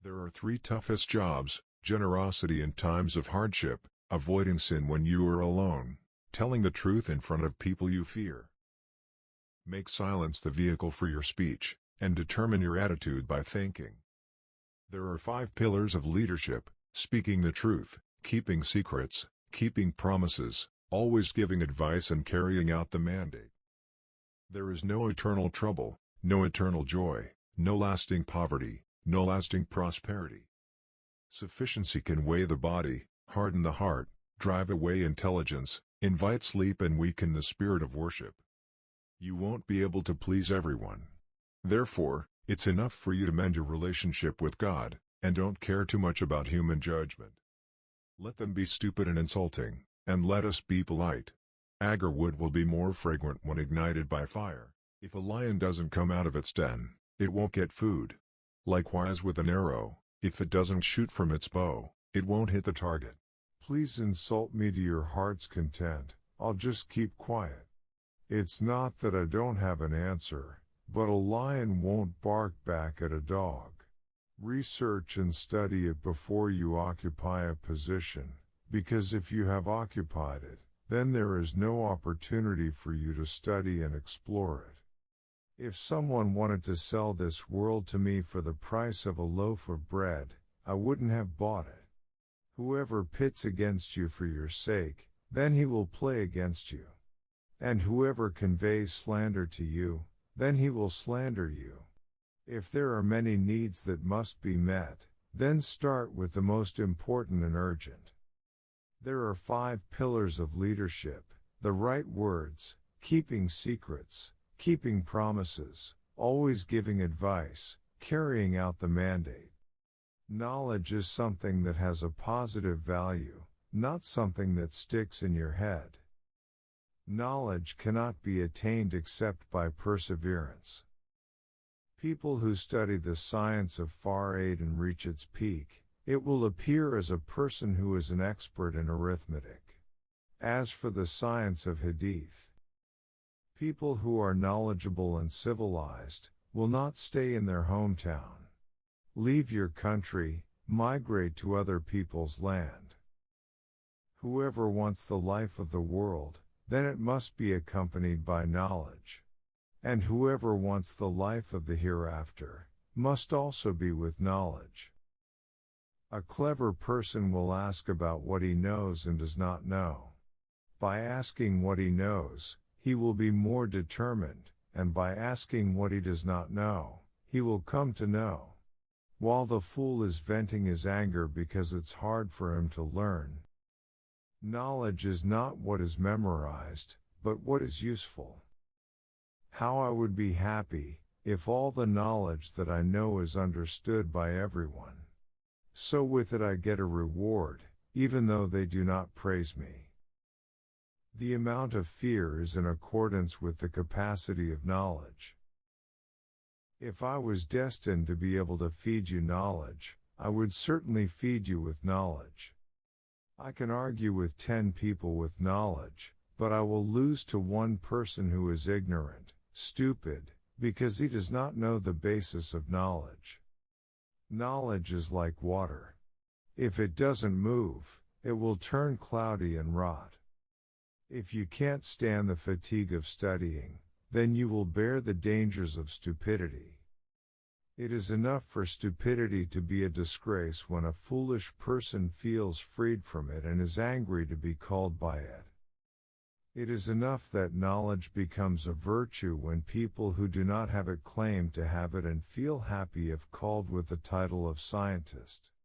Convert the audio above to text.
There are three toughest jobs: generosity in times of hardship, avoiding sin when you are alone, telling the truth in front of people you fear. Make silence the vehicle for your speech, and determine your attitude by thinking. There are 5 pillars of leadership: speaking the truth, keeping secrets, keeping promises, always giving advice, and carrying out the mandate. There is no eternal trouble, no eternal joy, no lasting poverty, no lasting prosperity. Sufficiency can weigh the body, harden the heart, drive away intelligence, invite sleep, and weaken the spirit of worship. You won't be able to please everyone. Therefore, it's enough for you to mend your relationship with God, and don't care too much about human judgment. Let them be stupid and insulting, and let us be polite. Agar wood will be more fragrant when ignited by fire. If a lion doesn't come out of its den, it won't get food. Likewise with an arrow, if it doesn't shoot from its bow, it won't hit the target. Please insult me to your heart's content, I'll just keep quiet. It's not that I don't have an answer, but a lion won't bark back at a dog. Research and study it before you occupy a position, because if you have occupied it, then there is no opportunity for you to study and explore it. If someone wanted to sell this world to me for the price of a loaf of bread, I wouldn't have bought it. Whoever pits against you for your sake, then he will play against you. And whoever conveys slander to you, then he will slander you. If there are many needs that must be met, then start with the most important and urgent. There are 5 pillars of leadership: the right words, keeping secrets, keeping promises, always giving advice, carrying out the mandate. Knowledge is something that has a positive value, not something that sticks in your head. Knowledge cannot be attained except by perseverance. People who study the science of far aid and reach its peak, it will appear as a person who is an expert in arithmetic. As for the science of hadith, people who are knowledgeable and civilized will not stay in their hometown. Leave your country, migrate to other people's land. Whoever wants the life of the world, then it must be accompanied by knowledge. And whoever wants the life of the hereafter, must also be with knowledge. A clever person will ask about what he knows and does not know. By asking what he knows, he will be more determined, and by asking what he does not know, he will come to know. While the fool is venting his anger because it's hard for him to learn. Knowledge is not what is memorized, but what is useful. How I would be happy, if all the knowledge that I know is understood by everyone. So with it I get a reward, even though they do not praise me. The amount of fear is in accordance with the capacity of knowledge. If I was destined to be able to feed you knowledge, I would certainly feed you with knowledge. I can argue with 10 people with knowledge, but I will lose to one person who is ignorant, stupid, because he does not know the basis of knowledge. Knowledge is like water. If it doesn't move, it will turn cloudy and rot. If you can't stand the fatigue of studying, then you will bear the dangers of stupidity. It is enough for stupidity to be a disgrace when a foolish person feels freed from it and is angry to be called by it. It is enough that knowledge becomes a virtue when people who do not have it claim to have it and feel happy if called with the title of scientist.